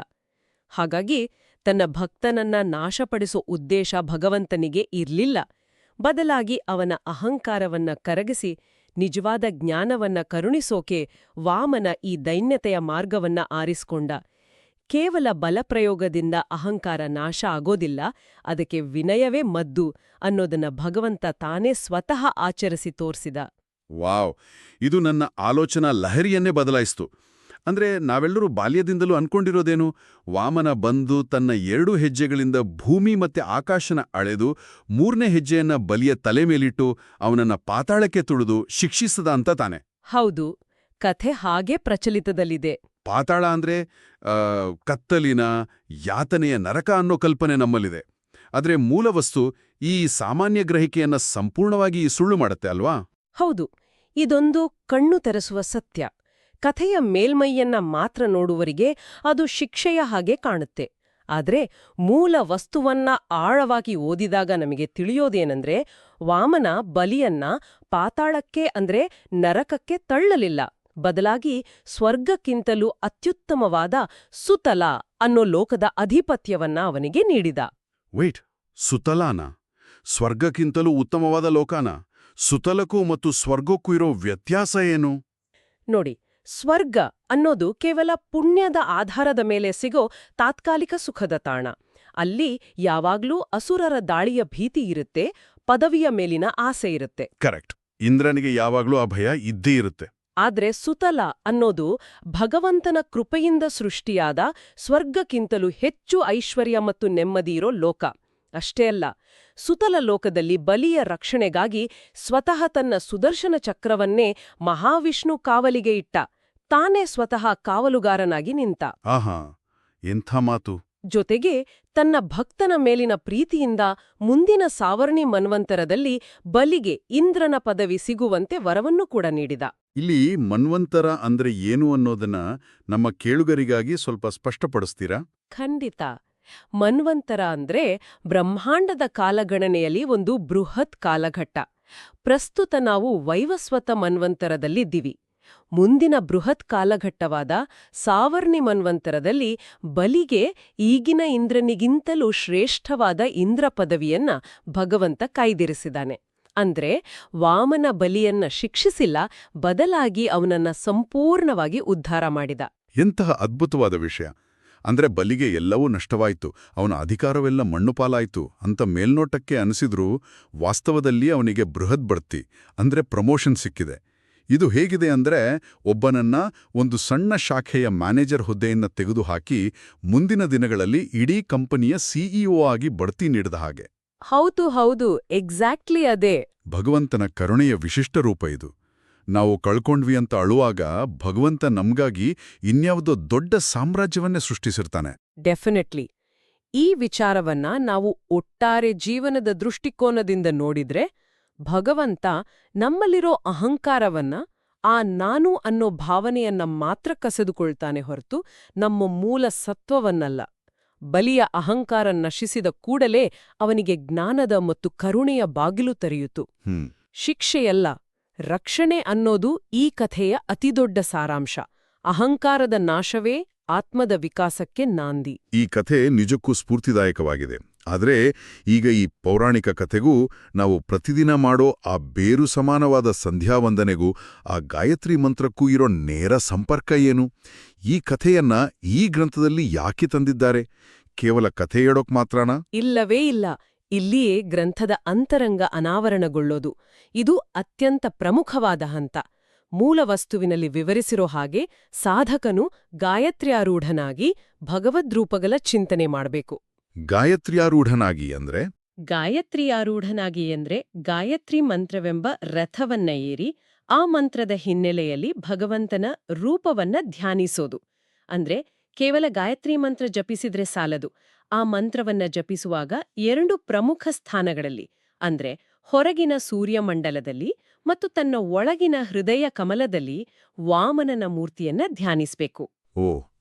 ಹಾಗಾಗಿ ತನ್ನ ಭಕ್ತನನ್ನ ನಾಶಪಡಿಸೋ ಉದ್ದೇಶ ಭಗವಂತನಿಗೆ ಇರ್ಲಿಲ್ಲ. ಬದಲಾಗಿ ಅವನ ಅಹಂಕಾರವನ್ನ ಕರಗಿಸಿ ನಿಜವಾದ ಜ್ಞಾನವನ್ನ ಕರುಣಿಸೋಕೆ ವಾಮನ ಈ ದೈನ್ಯತೆಯ ಮಾರ್ಗವನ್ನ ಆರಿಸ್ಕೊಂಡ. ಕೇವಲ ಬಲಪ್ರಯೋಗದಿಂದ ಅಹಂಕಾರ ನಾಶ ಆಗೋದಿಲ್ಲ, ಅದಕ್ಕೆ ವಿನಯವೇ ಮದ್ದು ಅನ್ನೋದನ್ನ ಭಗವಂತ ತಾನೇ ಸ್ವತಃ ಆಚರಿಸಿ ತೋರಿಸಿದ. ವಾವ್! ಇದು ನನ್ನ ಆಲೋಚನಾ ಲಹರಿಯನ್ನೇ ಬದಲಾಯಿಸ್ತು. ಅಂದ್ರೆ ನಾವೆಲ್ಲರೂ ಬಾಲ್ಯದಿಂದಲೂ ಅನ್ಕೊಂಡಿರೋದೇನು, ವಾಮನ ಬಂದು ತನ್ನ 2 ಹೆಜ್ಜೆಗಳಿಂದ ಭೂಮಿ ಮತ್ತೆ ಆಕಾಶನ ಅಳೆದು 3ನೇ ಹೆಜ್ಜೆಯನ್ನ ಬಲಿಯ ತಲೆ ಮೇಲಿಟ್ಟು ಅವನನ್ನ ಪಾತಾಳಕ್ಕೆ ತುಳಿದು ಶಿಕ್ಷಿಸದ ಅಂತ ತಾನೆ. ಹೌದು, ಕಥೆ ಹಾಗೆ ಪ್ರಚಲಿತದಲ್ಲಿದೆ. ಪಾತಾಳ ಅಂದ್ರೆ ಕತ್ತಲಿನ ಯಾತನೆಯ ನರಕ ಅನ್ನೋ ಕಲ್ಪನೆ ನಮ್ಮಲ್ಲಿದೆ. ಆದ್ರೆ ಮೂಲವಸ್ತು ಈ ಸಾಮಾನ್ಯ ಗ್ರಹಿಕೆಯನ್ನ ಸಂಪೂರ್ಣವಾಗಿ ಸುಳ್ಳು ಮಾಡುತ್ತೆ ಅಲ್ವಾ? ಹೌದು, ಇದೊಂದು ಕಣ್ಣು ತೆರೆಸುವ ಸತ್ಯ. ಕಥೆಯ ಮೇಲ್ಮೈಯನ್ನ ಮಾತ್ರ ನೋಡುವರಿಗೆ ಅದು ಶಿಕ್ಷೆಯ ಹಾಗೆ ಕಾಣುತ್ತೆ. ಆದ್ರೆ ಮೂಲ ವಸ್ತುವನ್ನ ಆಳವಾಗಿ ಓದಿದಾಗ ನಮಗೆ ತಿಳಿಯೋದೇನೆಂದ್ರೆ, ವಾಮನ ಬಲಿಯನ್ನ ಪಾತಾಳಕ್ಕೆ ಅಂದ್ರೆ ನರಕಕ್ಕೆ ತಳ್ಳಲಿಲ್ಲ. ಬದಲಾಗಿ ಸ್ವರ್ಗಕ್ಕಿಂತಲೂ ಅತ್ಯುತ್ತಮವಾದ ಸುತಲ ಅನ್ನೋ ಲೋಕದ ಅಧಿಪತ್ಯವನ್ನ ಅವನಿಗೆ ನೀಡಿದ. ವೇಟ್, ಸುತಲಾನ? ಸ್ವರ್ಗಕ್ಕಿಂತಲೂ ಉತ್ತಮವಾದ ಲೋಕಾನ? ಸುತಲಕ್ಕೂ ಮತ್ತು ಸ್ವರ್ಗಕ್ಕೂ ಇರೋ ವ್ಯತ್ಯಾಸ ಏನು? ನೋಡಿ, ಸ್ವರ್ಗ ಅನ್ನೋದು ಕೇವಲ ಪುಣ್ಯದ ಆಧಾರದ ಮೇಲೆ ಸಿಗೋ ತಾತ್ಕಾಲಿಕ ಸುಖದ ತಾಣ. ಅಲ್ಲಿ ಯಾವಾಗ್ಲೂ ಅಸುರರ ದಾಳಿಯ ಭೀತಿ ಇರುತ್ತೆ, ಪದವಿಯ ಮೇಲಿನ ಆಸೆ ಇರುತ್ತೆ. ಕರೆಕ್ಟ್. ಇಂದ್ರನಿಗೆ ಯಾವಾಗ್ಲೂ ಆ ಭಯ ಇದ್ದೇ ಇರುತ್ತೆ. ಆದ್ರೆ ಸುತಲ ಅನ್ನೋದು ಭಗವಂತನ ಕೃಪೆಯಿಂದ ಸೃಷ್ಟಿಯಾದ ಸ್ವರ್ಗಕ್ಕಿಂತಲೂ ಹೆಚ್ಚು ಐಶ್ವರ್ಯ ಮತ್ತು ನೆಮ್ಮದಿ ಇರೋ ಲೋಕ. ಅಷ್ಟೇ ಅಲ್ಲ, ಸುತಲ ಲೋಕದಲ್ಲಿ ಬಲಿಯ ರಕ್ಷಣೆಗಾಗಿ ಸ್ವತಃ ತನ್ನ ಸುದರ್ಶನ ಚಕ್ರವನ್ನೇ ಮಹಾವಿಷ್ಣು ಕಾವಲಿಗೆ ಇಟ್ಟ. ತಾನೇ ಸ್ವತಃ ಕಾವಲುಗಾರನಾಗಿ ನಿಂತ. ಆಹಾ, ಎಂಥ ಮಾತು! ಜೊತೆಗೆ ತನ್ನ ಭಕ್ತನ ಮೇಲಿನ ಪ್ರೀತಿಯಿಂದ ಮುಂದಿನ ಸಾವರ್ಣಿ ಮನ್ವಂತರದಲ್ಲಿ ಬಲಿಗೆ ಇಂದ್ರನ ಪದವಿ ಸಿಗುವಂತೆ ವರವನ್ನು ಕೂಡ ನೀಡಿದ. ಇಲ್ಲಿ ಮನ್ವಂತರ ಅಂದ್ರೆ ಏನು ಅನ್ನೋದನ್ನ ನಮ್ಮ ಕೇಳುಗರಿಗಾಗಿ ಸ್ವಲ್ಪ ಸ್ಪಷ್ಟಪಡಿಸ್ತೀರಾ? ಖಂಡಿತ. ಮನ್ವಂತರ ಅಂದ್ರೆ ಬ್ರಹ್ಮಾಂಡದ ಕಾಲಗಣನೆಯಲ್ಲಿ ಒಂದು ಬೃಹತ್ ಕಾಲಘಟ್ಟ. ಪ್ರಸ್ತುತ ನಾವು ವೈವಸ್ವತ ಮನ್ವಂತರದಲ್ಲಿದ್ದೀವಿ. ಮುಂದಿನ ಬೃಹತ್ ಕಾಲಘಟ್ಟವಾದ ಸಾವರ್ಣಿ ಮನ್ವಂತರದಲ್ಲಿ ಬಲಿಗೆ ಈಗಿನ ಇಂದ್ರನಿಗಿಂತಲೂ ಶ್ರೇಷ್ಠವಾದ ಇಂದ್ರ ಪದವಿಯನ್ನ ಭಗವಂತ ಕಾಯ್ದಿರಿಸಿದಾನೆ. ಅಂದ್ರೆ ವಾಮನ ಬಲಿಯನ್ನ ಶಿಕ್ಷಿಸಿಲ್ಲ, ಬದಲಾಗಿ ಅವನನ್ನ ಸಂಪೂರ್ಣವಾಗಿ ಉದ್ಧಾರ ಮಾಡಿದ. ಎಂತಹ ಅದ್ಭುತವಾದ ವಿಷಯ! ಅಂದ್ರೆ ಬಲಿಗೆ ಎಲ್ಲವೂ ನಷ್ಟವಾಯಿತು, ಅವನ ಅಧಿಕಾರವೆಲ್ಲ ಮಣ್ಣುಪಾಲಾಯಿತು ಅಂತ ಮೇಲ್ನೋಟಕ್ಕೆ ಅನಿಸಿದ್ರೂ ವಾಸ್ತವದಲ್ಲಿ ಅವನಿಗೆ ಬೃಹತ್ ಬಡ್ತಿ ಅಂದ್ರೆ ಪ್ರಮೋಷನ್ ಸಿಕ್ಕಿದೆ. ಇದು ಹೇಗಿದೆ ಅಂದ್ರೆ, ಒಬ್ಬನನ್ನ ಒಂದು ಸಣ್ಣ ಶಾಖೆಯ ಮ್ಯಾನೇಜರ್ ಹುದ್ದೆಯಿಂದ ತೆಗೆದುಹಾಕಿ ಮುಂದಿನ ದಿನಗಳಲ್ಲಿ ಇಡೀ ಕಂಪನಿಯ ಸಿಇಒ ಆಗಿ ಬಡ್ತಿ ನೀಡಿದ ಹಾಗೆ. ಹೌದು, ಎಕ್ಸಾಕ್ಟ್ಲಿ ಅದೇ. ಭಗವಂತನ ಕರುಣೆಯ ವಿಶಿಷ್ಟ ರೂಪ ಇದು. ನಾವು ಕಳ್ಕೊಂಡ್ವಿ ಅಂತ ಅಳುವಾಗ ಭಗವಂತ ನಮ್ಗಾಗಿ ಇನ್ಯಾವುದೋ ದೊಡ್ಡ ಸಾಮ್ರಾಜ್ಯವನ್ನೇ ಸೃಷ್ಟಿಸಿರ್ತಾನೆ. ಡೆಫಿನೆಟ್ಲಿ. ಈ ವಿಚಾರವನ್ನ ನಾವು ಒಟ್ಟಾರೆ ಜೀವನದ ದೃಷ್ಟಿಕೋನದಿಂದ ನೋಡಿದ್ರೆ, ಭಗವಂತ ನಮ್ಮಲ್ಲಿರೋ ಅಹಂಕಾರವನ್ನ, ಆ ನಾನು ಅನ್ನೋ ಭಾವನೆಯನ್ನ ಮಾತ್ರ ಕಸೆದುಕೊಳ್ತಾನೆ ಹೊರತು ನಮ್ಮ ಮೂಲ ಸತ್ವವನ್ನಲ್ಲ. ಬಲಿಯ ಅಹಂಕಾರ ನಶಿಸಿದ ಕೂಡಲೇ ಅವನಿಗೆ ಜ್ಞಾನದ ಮತ್ತು ಕರುಣೆಯ ಬಾಗಿಲು ತೆರೆಯಿತು. ಶಿಕ್ಷೆಯಲ್ಲ, ರಕ್ಷಣೆ ಅನ್ನೋದು ಈ ಕಥೆಯ ಅತಿದೊಡ್ಡ ಸಾರಾಂಶ. ಅಹಂಕಾರದ ನಾಶವೇ ಆತ್ಮದ ವಿಕಾಸಕ್ಕೆ ನಾಂದಿ. ಈ ಕಥೆ ನಿಜಕ್ಕೂ ಸ್ಫೂರ್ತಿದಾಯಕವಾಗಿದೆ. ಆದರೆ ಈಗ ಈ ಪೌರಾಣಿಕ ಕಥೆಗೂ ನಾವು ಪ್ರತಿದಿನ ಮಾಡೋ ಆ ಬೇರು ಸಮಾನವಾದ ಸಂಧ್ಯಾವಂದನೆಗೂ ಆ ಗಾಯತ್ರಿ ಮಂತ್ರಕ್ಕೂ ಇರೋ ನೇರ ಸಂಪರ್ಕ ಏನು? ಈ ಕಥೆಯನ್ನ ಈ ಗ್ರಂಥದಲ್ಲಿ ಯಾಕೆ ತಂದಿದ್ದಾರೆ? ಕೇವಲ ಕಥೆ ಹೇಳೋಕ್ ಮಾತ್ರನಾ? ಇಲ್ಲವೇ ಇಲ್ಲ. ಇಲ್ಲಿಯೇ ಗ್ರಂಥದ ಅಂತರಂಗ ಅನಾವರಣಗೊಳ್ಳೋದು. ಇದು ಅತ್ಯಂತ ಪ್ರಮುಖವಾದ ಹಂತ. ಮೂಲವಸ್ತುವಿನಲ್ಲಿ ವಿವರಿಸಿರೋ ಹಾಗೆ ಸಾಧಕನು ಗಾಯತ್ರ್ಯಾರೂಢನಾಗಿ ಭಗವದ್ರೂಪಗಳ ಚಿಂತನೆ ಮಾಡಬೇಕು. ಗಾಯತ್ರ್ಯಾರೂಢನಾಗಿ ಅಂದ್ರೆ? ಗಾಯತ್ರಿಯಾರೂಢನಾಗಿ ಎಂದ್ರೆ ಗಾಯತ್ರಿ ಮಂತ್ರವೆಂಬ ರಥವನ್ನ ಏರಿ ಆ ಮಂತ್ರದ ಹಿನ್ನೆಲೆಯಲ್ಲಿ ಭಗವಂತನ ರೂಪವನ್ನ ಧ್ಯಾನಿಸೋದು. ಅಂದ್ರೆ ಕೇವಲ ಗಾಯತ್ರಿ ಮಂತ್ರ ಜಪಿಸಿದ್ರೆ ಸಾಲದು. ಆ ಮಂತ್ರವನ್ನ ಜಪಿಸುವಾಗ 2 ಪ್ರಮುಖ ಸ್ಥಾನಗಳಲ್ಲಿ, ಅಂದ್ರೆ ಹೊರಗಿನ ಸೂರ್ಯಮಂಡಲದಲ್ಲಿ ಮತ್ತು ತನ್ನ ಒಳಗಿನ ಹೃದಯ ಕಮಲದಲ್ಲಿ ವಾಮನನ ಮೂರ್ತಿಯನ್ನ ಧ್ಯಾನಿಸ್ಬೇಕು. ಓ,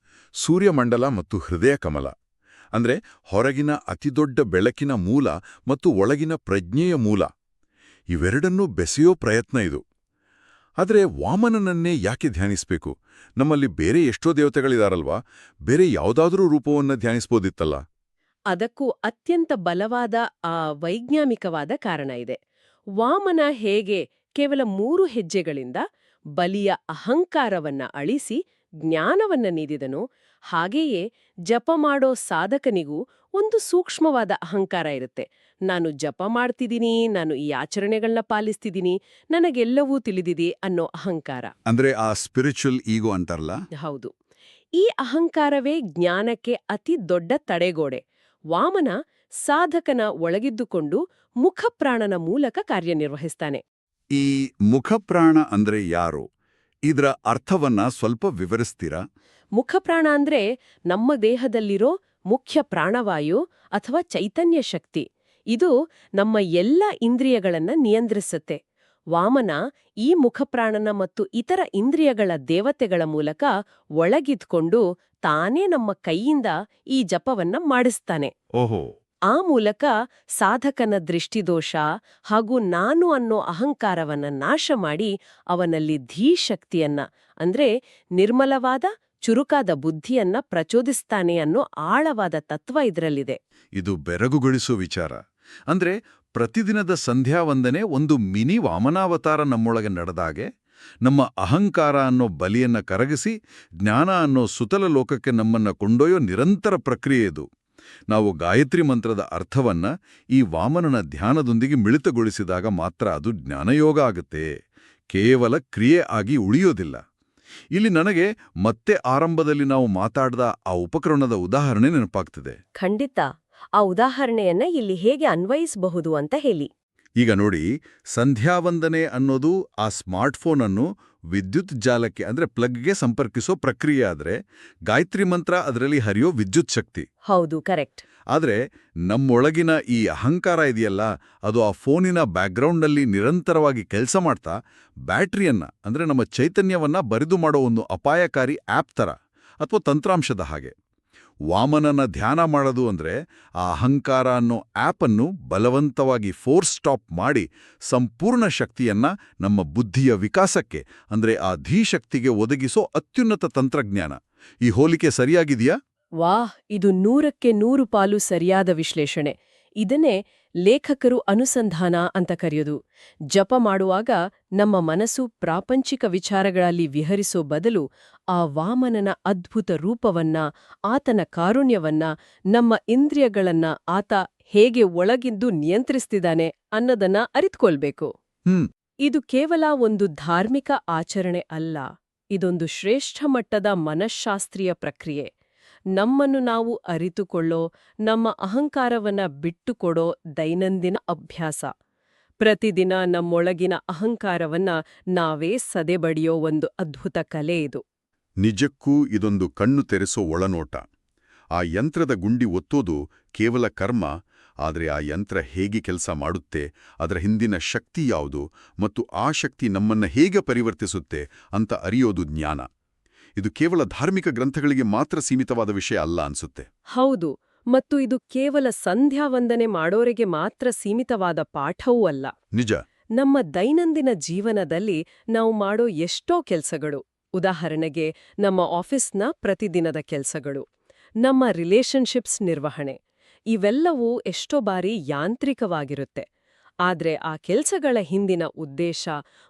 ಸೂರ್ಯಮಂಡಲ ಮತ್ತು ಹೃದಯ ಕಮಲ ಅಂದ್ರೆ ಹೊರಗಿನ ಅತಿದೊಡ್ಡ ಬೆಳಕಿನ ಮೂಲ ಮತ್ತು ಒಳಗಿನ ಪ್ರಜ್ಞೆಯ ಮೂಲ, ಇವೆರಡನ್ನೂ ಬೆಸೆಯೋ ಪ್ರಯತ್ನ ಇದು. ಆದರೆ ವಾಮನನನ್ನೇ ಯಾಕೆ ಧ್ಯಾನಿಸ್ಬೇಕು? ನಮ್ಮಲ್ಲಿ ಬೇರೆ ಎಷ್ಟೋ ದೇವತೆಗಳಿದಾರಲ್ವಾ, ಬೇರೆ ಯಾವುದಾದ್ರೂ ರೂಪವನ್ನ ಧ್ಯಾನಿಸ್ಬೋದಿತ್ತಲ್ಲ? ಅದಕ್ಕೂ ಅತ್ಯಂತ ಬಲವಾದ ವೈಜ್ಞಾನಿಕವಾದ ಕಾರಣ ಇದೆ. ವಾಮನ ಹೇಗೆ ಕೇವಲ 3 ಹೆಜ್ಜೆಗಳಿಂದ ಬಲಿಯ ಅಹಂಕಾರವನ್ನ ಅಳಿಸಿ ಜ್ಞಾನವನ್ನ ನೀಡಿದನೋ, ಹಾಗೆಯೇ ಜಪ ಮಾಡೋ ಸಾಧಕನಿಗೂ ಒಂದು ಸೂಕ್ಷ್ಮವಾದ ಅಹಂಕಾರ ಇರುತ್ತೆ. ನಾನು ಜಪ ಮಾಡ್ತಿದ್ದೀನಿ, ನಾನು ಈ ಆಚರಣೆಗಳನ್ನ ಪಾಲಿಸ್ತಿದ್ದೀನಿ, ನನಗೆಲ್ಲವೂ ತಿಳಿದಿದೆ ಅನ್ನೋ ಅಹಂಕಾರ. ಅಂದ್ರೆ ಆ ಸ್ಪಿರಿಚುವಲ್ ಈಗೋ ಅಂತಾರಲ್ಲ. ಹೌದು. ಈ ಅಹಂಕಾರವೇ ಜ್ಞಾನಕ್ಕೆ ಅತಿ ದೊಡ್ಡ ತಡೆಗೋಡೆ. ವಾಮನ ಸಾಧಕನ ಒಳಗಿದ್ದುಕೊಂಡು ಮುಖಪ್ರಾಣನ ಮೂಲಕ ಕಾರ್ಯನಿರ್ವಹಿಸ್ತಾನೆ. ಈ ಮುಖಪ್ರಾಣ ಅಂದ್ರೆ ಯಾರು? ಇದರ ಅರ್ಥವನ್ನ ಸ್ವಲ್ಪ ವಿವರಿಸ್ತೀರಾ? ಮುಖಪ್ರಾಣ ಅಂದ್ರೆ ನಮ್ಮ ದೇಹದಲ್ಲಿರೋ ಮುಖ್ಯ ಪ್ರಾಣವಾಯು ಅಥವಾ ಚೈತನ್ಯ ಶಕ್ತಿ. ಇದು ನಮ್ಮ ಎಲ್ಲ ಇಂದ್ರಿಯಗಳನ್ನ ನಿಯಂತ್ರಿಸುತ್ತೆ. ವಾಮನ ಈ ಮುಖಪ್ರಾಣನ ಮತ್ತು ಇತರ ಇಂದ್ರಿಯಗಳ ದೇವತೆಗಳ ಮೂಲಕ ಒಳಗಿದ್ಕೊಂಡು ತಾನೇ ನಮ್ಮ ಕೈಯಿಂದ ಈ ಜಪವನ್ನ ಮಾಡಿಸ್ತಾನೆ. ಓಹೋ. ಆ ಮೂಲಕ ಸಾಧಕನ ದೃಷ್ಟಿದೋಷ ಹಾಗೂ ನಾನು ಅನ್ನೋ ಅಹಂಕಾರವನ್ನ ನಾಶ ಮಾಡಿ ಅವನಲ್ಲಿ ಧೀಶಕ್ತಿಯನ್ನ ಅಂದ್ರೆ ನಿರ್ಮಲವಾದ ಚುರುಕಾದ ಬುದ್ಧಿಯನ್ನ ಪ್ರಚೋದಿಸ್ತಾನೆ ಅನ್ನೋ ಆಳವಾದ ತತ್ವ ಇದರಲ್ಲಿದೆ. ಇದು ಬೆರಗುಗೊಳಿಸೋ ವಿಚಾರ. ಅಂದ್ರೆ ಪ್ರತಿದಿನದ ಸಂಧ್ಯಾವಂದನೆ ಒಂದು ಮಿನಿ ವಾಮನಾವತಾರ ನಮ್ಮೊಳಗೆ ನಡೆದಾಗೆ ನಮ್ಮ ಅಹಂಕಾರ ಅನ್ನೋ ಬಲಿಯನ್ನ ಕರಗಿಸಿ ಜ್ಞಾನ ಅನ್ನೋ ಸುತಲ ಲೋಕಕ್ಕೆ ನಮ್ಮನ್ನ ಕೊಂಡೊಯ್ಯೋ ನಿರಂತರ ಪ್ರಕ್ರಿಯೆ ಇದು. ನಾವು ಗಾಯತ್ರಿ ಮಂತ್ರದ ಅರ್ಥವನ್ನ ಈ ವಾಮನನ ಧ್ಯಾನದೊಂದಿಗೆ ಮಿಳಿತಗೊಳಿಸಿದಾಗ ಮಾತ್ರ ಅದು ಜ್ಞಾನಯೋಗ ಆಗುತ್ತೆ, ಕೇವಲ ಕ್ರಿಯೆ ಆಗಿ ಉಳಿಯೋದಿಲ್ಲ. ಇಲ್ಲಿ ನನಗೆ ಮತ್ತೆ ಆರಂಭದಲ್ಲಿ ನಾವು ಮಾತಾಡ್ದ ಆ ಉಪಕರಣದ ಉದಾಹರಣೆ ನೆನಪಾಗ್ತಿದೆ. ಖಂಡಿತ. ಆ ಉದಾಹರಣೆಯನ್ನ ಇಲ್ಲಿ ಹೇಗೆ ಅನ್ವಯಿಸಬಹುದು ಅಂತ ಹೇಳಿ. ಈಗ ನೋಡಿ, ಸಂಧ್ಯಾವಂದನೆ ಅನ್ನೋದು ಆ ಸ್ಮಾರ್ಟ್ಫೋನ್ ಅನ್ನು ವಿದ್ಯುತ್ ಜಾಲಕ್ಕೆ ಅಂದ್ರೆ ಪ್ಲಗ್ಗೆ ಸಂಪರ್ಕಿಸೋ ಪ್ರಕ್ರಿಯೆ ಆದ್ರೆ, ಗಾಯತ್ರಿ ಮಂತ್ರ ಅದರಲ್ಲಿ ಹರಿಯೋ ವಿದ್ಯುತ್ ಶಕ್ತಿ. ಹೌದು, ಕರೆಕ್ಟ್. ಆದ್ರೆ ನಮ್ಮೊಳಗಿನ ಈ ಅಹಂಕಾರ ಇದೆಯಲ್ಲ, ಅದು ಆ ಫೋನಿನ ಬ್ಯಾಕ್ಗ್ರೌಂಡ್ನಲ್ಲಿ ನಿರಂತರವಾಗಿ ಕೆಲಸ ಮಾಡ್ತಾ ಬ್ಯಾಟ್ರಿಯನ್ನ ಅಂದ್ರೆ ನಮ್ಮ ಚೈತನ್ಯವನ್ನ ಬರಿದು ಮಾಡೋ ಒಂದು ಅಪಾಯಕಾರಿ ಆ್ಯಪ್ ತರ ಅಥವಾ ತಂತ್ರಾಂಶದ ಹಾಗೆ. ವಾಮನನ ಧ್ಯಾನ ಮಾಡೋದು ಅಂದ್ರೆ ಆ ಅಹಂಕಾರ ಅನ್ನೋ ಆ್ಯಪನ್ನು ಬಲವಂತವಾಗಿ ಫೋರ್ಸ್ ಸ್ಟಾಪ್ ಮಾಡಿ ಸಂಪೂರ್ಣ ಶಕ್ತಿಯನ್ನ ನಮ್ಮ ಬುದ್ಧಿಯ ವಿಕಾಸಕ್ಕೆ ಅಂದ್ರೆ ಆ ಧೀಶಕ್ತಿಗೆ ಒದಗಿಸೋ ಅತ್ಯುನ್ನತ ತಂತ್ರಜ್ಞಾನ. ಈ ಹೋಲಿಕೆ ಸರಿಯಾಗಿದೆಯಾ? ವಾಹ್, ಇದು 100ಕ್ಕೆ 100 ಪಾಲು ಸರಿಯಾದ ವಿಶ್ಲೇಷಣೆ. ಇದನ್ನೇ ಲೇಖಕರು ಅನುಸಂಧಾನ ಅಂತ ಕರೆಯೋದು. ಜಪ ಮಾಡುವಾಗ ನಮ್ಮ ಮನಸ್ಸು ಪ್ರಾಪಂಚಿಕ ವಿಚಾರಗಳಲ್ಲಿ ವಿಹರಿಸೋ ಬದಲು ಆ ವಾಮನನ ಅದ್ಭುತ ರೂಪವನ್ನ, ಆತನ ಕಾರುಣ್ಯವನ್ನ, ನಮ್ಮ ಇಂದ್ರಿಯಗಳನ್ನ ಆತ ಹೇಗೆ ಒಳಗಿದ್ದು ನಿಯಂತ್ರಿಸ್ತಿದ್ದಾನೆ ಅನ್ನೋದನ್ನ ಅರಿತುಕೊಳ್ಬೇಕು. ಇದು ಕೇವಲ ಒಂದು ಧಾರ್ಮಿಕ ಆಚರಣೆ ಅಲ್ಲ, ಇದೊಂದು ಶ್ರೇಷ್ಠ ಮಟ್ಟದ ಮನಃಶಾಸ್ತ್ರೀಯ ಪ್ರಕ್ರಿಯೆ. ನಮ್ಮನ್ನು ನಾವು ಅರಿತುಕೊಳ್ಳೋ, ನಮ್ಮ ಅಹಂಕಾರವನ್ನ ಬಿಟ್ಟುಕೊಡೋ ದೈನಂದಿನ ಅಭ್ಯಾಸ. ಪ್ರತಿದಿನ ನಮ್ಮೊಳಗಿನ ಅಹಂಕಾರವನ್ನ ನಾವೇ ಸದೆಬಡಿಯೋ ಒಂದು ಅದ್ಭುತ ಕಲೆ ಇದು. ನಿಜಕ್ಕೂ ಇದೊಂದು ಕಣ್ಣು ತೆರೆಸೋ ಒಳನೋಟ. ಆ ಯಂತ್ರದ ಗುಂಡಿ ಒತ್ತೋದು ಕೇವಲ ಕರ್ಮ, ಆದರೆ ಆ ಯಂತ್ರ ಹೇಗೆ ಕೆಲಸ ಮಾಡುತ್ತೆ, ಅದರ ಹಿಂದಿನ ಶಕ್ತಿ ಯಾವುದು ಮತ್ತು ಆ ಶಕ್ತಿ ನಮ್ಮನ್ನ ಹೇಗೆ ಪರಿವರ್ತಿಸುತ್ತೆ ಅಂತ ಅರಿಯೋದು ಜ್ಞಾನ. ಇದು ಕೇವಲ ಧಾರ್ಮಿಕ ಗ್ರಂಥಗಳಿಗೆ ಮಾತ್ರ ಸೀಮಿತವಾದ ವಿಷಯ ಅಲ್ಲ ಅನ್ಸುತ್ತೆ. ಹೌದು, ಮತ್ತು ಇದು ಕೇವಲ ಸಂಧ್ಯಾವಂದನೆ ಮಾಡೋರಿಗೆ ಮಾತ್ರ ಸೀಮಿತವಾದ ಪಾಠವೂ ಅಲ್ಲ. ನಿಜ. ನಮ್ಮ ದೈನಂದಿನ ಜೀವನದಲ್ಲಿ ನಾವು ಮಾಡೋ ಎಷ್ಟೋ ಕೆಲಸಗಳು, ಉದಾಹರಣೆಗೆ ನಮ್ಮ ಆಫೀಸ್ನ ಪ್ರತಿದಿನದ ಕೆಲಸಗಳು, ನಮ್ಮ ರಿಲೇಶನ್ಶಿಪ್ಸ್ ನಿರ್ವಹಣೆ, ಇವೆಲ್ಲವೂ ಎಷ್ಟೋ ಬಾರಿ ಯಾಂತ್ರಿಕವಾಗಿರುತ್ತೆ. ಆದ್ರೆ ಆ ಕೆಲಸಗಳ ಹಿಂದಿನ ಉದ್ದೇಶ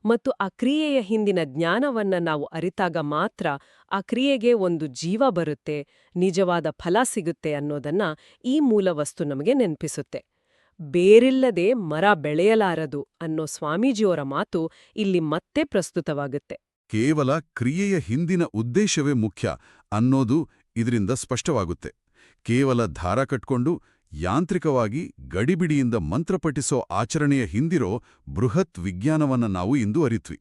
ಮತ್ತು ಆ ಕ್ರಿಯೆಯ ಹಿಂದಿನ ಜ್ಞಾನವನ್ನ ನಾವು ಅರಿತಾಗ ಮಾತ್ರ ಆ ಕ್ರಿಯೆಗೆ ಒಂದು ಜೀವ ಬರುತ್ತೆ, ನಿಜವಾದ ಫಲ ಸಿಗುತ್ತೆ ಅನ್ನೋದನ್ನ ಈ ಮೂಲವಸ್ತು ನಮಗೆ ನೆನಪಿಸುತ್ತೆ. ಬೇರಿಲ್ಲದೆ ಮರ ಬೆಳೆಯಲಾರದು ಅನ್ನೋ ಸ್ವಾಮೀಜಿಯವರ ಮಾತು ಇಲ್ಲಿ ಮತ್ತೆ ಪ್ರಸ್ತುತವಾಗುತ್ತೆ. ಕೇವಲ ಕ್ರಿಯೆಯ ಹಿಂದಿನ ಉದ್ದೇಶವೇ ಮುಖ್ಯ ಅನ್ನೋದು ಇದರಿಂದ ಸ್ಪಷ್ಟವಾಗುತ್ತೆ. ಕೇವಲ ದಾರ ಕಟ್ಕೊಂಡು ಯಾಂತ್ರಿಕವಾಗಿ ಗಡಿಬಿಡಿಯಿಂದ ಮಂತ್ರಪಠಿಸೋ ಆಚರಣೆಯ ಹಿಂದಿರೋ ಬೃಹತ್ ವಿಜ್ಞಾನವನ್ನ ನಾವು ಇಂದು ಅರಿತ್ವಿ.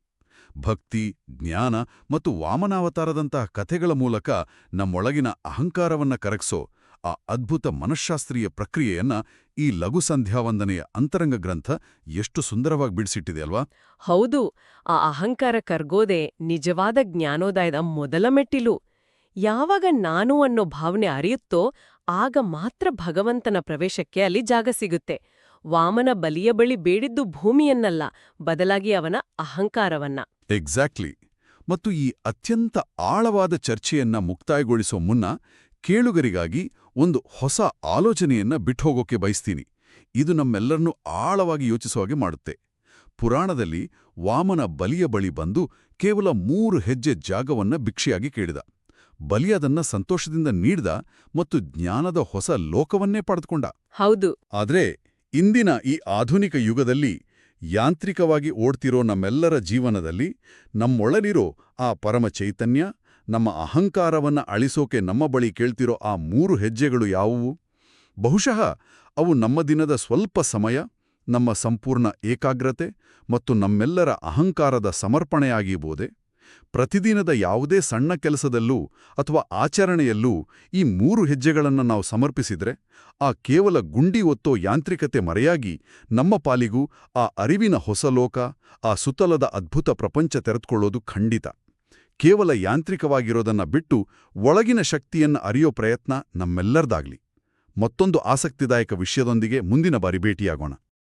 ಭಕ್ತಿ, ಜ್ಞಾನ ಮತ್ತು ವಾಮನಾವತಾರದಂತಹ ಕಥೆಗಳ ಮೂಲಕ ನಮ್ಮೊಳಗಿನ ಅಹಂಕಾರವನ್ನ ಕರಗಿಸೋ, ಆ ಅದ್ಭುತ ಮನಃಶಾಸ್ತ್ರೀಯ ಪ್ರಕ್ರಿಯೆಯನ್ನ ಈ ಲಘು ಸಂಧ್ಯಾವಂದನೆಯ ಅಂತರಂಗ ಗ್ರಂಥ ಎಷ್ಟು ಸುಂದರವಾಗಿ ಬಿಡಿಸಿಟ್ಟಿದೆ ಅಲ್ವಾ? ಹೌದು, ಆ ಅಹಂಕಾರ ಕರ್ಗೋದೆ ನಿಜವಾದ ಜ್ಞಾನೋದಯದ ಮೊದಲ ಮೆಟ್ಟಿಲು. ಯಾವಾಗ ನಾನು ಅನ್ನೋ ಭಾವನೆ ಅರಿಯುತ್ತೋ ಆಗ ಮಾತ್ರ ಭಗವಂತನ ಪ್ರವೇಶಕ್ಕೆ ಅಲ್ಲಿ ಜಾಗ ಸಿಗುತ್ತೆ. ವಾಮನ ಬಲಿಯ ಬಳಿ ಬೇಡಿದ್ದು ಭೂಮಿಯನ್ನಲ್ಲ, ಬದಲಾಗಿ ಅವನ ಅಹಂಕಾರವನ್ನ. ಎಕ್ಸಾಕ್ಟ್ಲಿ. ಮತ್ತು ಈ ಅತ್ಯಂತ ಆಳವಾದ ಚರ್ಚೆಯನ್ನ ಮುಕ್ತಾಯಗೊಳಿಸೋ ಮುನ್ನ ಕೇಳುಗರಿಗಾಗಿ ಒಂದು ಹೊಸ ಆಲೋಚನೆಯನ್ನ ಬಿಟ್ಹೋಗೋಕೆ ಬಯಸ್ತೀನಿ. ಇದು ನಮ್ಮೆಲ್ಲರನ್ನೂ ಆಳವಾಗಿ ಯೋಚಿಸೋ ಹಾಗೆ ಮಾಡುತ್ತೆ. ಪುರಾಣದಲ್ಲಿ ವಾಮನ ಬಲಿಯ ಬಳಿ ಬಂದು ಕೇವಲ 3 ಹೆಜ್ಜೆ ಜಾಗವನ್ನ ಭಿಕ್ಷೆಯಾಗಿ ಕೇಳಿದ. ಬಲಿ ಅದನ್ನ ಸಂತೋಷದಿಂದ ನೀಡ್ದ ಮತ್ತು ಜ್ಞಾನದ ಹೊಸ ಲೋಕವನ್ನೇ ಪಡೆದುಕೊಂಡ. ಹೌದು. ಆದ್ರೆ ಇಂದಿನ ಈ ಆಧುನಿಕ ಯುಗದಲ್ಲಿ ಯಾಂತ್ರಿಕವಾಗಿ ಓಡ್ತಿರೋ ನಮ್ಮೆಲ್ಲರ ಜೀವನದಲ್ಲಿ ನಮ್ಮೊಳಲಿರೋ ಆ ಪರಮ ಚೈತನ್ಯ, ನಮ್ಮ ಅಹಂಕಾರವನ್ನ ಅಳಿಸೋಕೆ ನಮ್ಮ ಬಳಿ ಕೇಳ್ತಿರೋ ಆ 3 ಹೆಜ್ಜೆಗಳು ಯಾವುವು? ಬಹುಶಃ ಅವು ನಮ್ಮ ದಿನದ ಸ್ವಲ್ಪ ಸಮಯ, ನಮ್ಮ ಸಂಪೂರ್ಣ ಏಕಾಗ್ರತೆ ಮತ್ತು ನಮ್ಮೆಲ್ಲರ ಅಹಂಕಾರದ ಸಮರ್ಪಣೆಯಾಗಿಬೋದೆ. ಪ್ರತಿದಿನದ ಯಾವುದೇ ಸಣ್ಣ ಕೆಲಸದಲ್ಲೂ ಅಥವಾ ಆಚರಣೆಯಲ್ಲೂ ಈ 3 ಹೆಜ್ಜೆಗಳನ್ನು ನಾವು ಸಮರ್ಪಿಸಿದ್ರೆ ಆ ಕೇವಲ ಗುಂಡಿ ಒತ್ತೋ ಯಾಂತ್ರಿಕತೆ ಮರೆಯಾಗಿ ನಮ್ಮ ಪಾಲಿಗೂ ಆ ಅರಿವಿನ ಹೊಸ ಲೋಕ, ಆ ಸುತ್ತಲದ ಅದ್ಭುತ ಪ್ರಪಂಚ ತೆರೆದುಕೊಳ್ಳೋದು ಖಂಡಿತ. ಕೇವಲ ಯಾಂತ್ರಿಕವಾಗಿರೋದನ್ನ ಬಿಟ್ಟು ಒಳಗಿನ ಶಕ್ತಿಯನ್ನ ಅರಿಯೋ ಪ್ರಯತ್ನ ನಮ್ಮೆಲ್ಲರದಾಗ್ಲಿ. ಮತ್ತೊಂದು ಆಸಕ್ತಿದಾಯಕ ವಿಷಯದೊಂದಿಗೆ ಮುಂದಿನ ಬಾರಿ ಭೇಟಿಯಾಗೋಣ.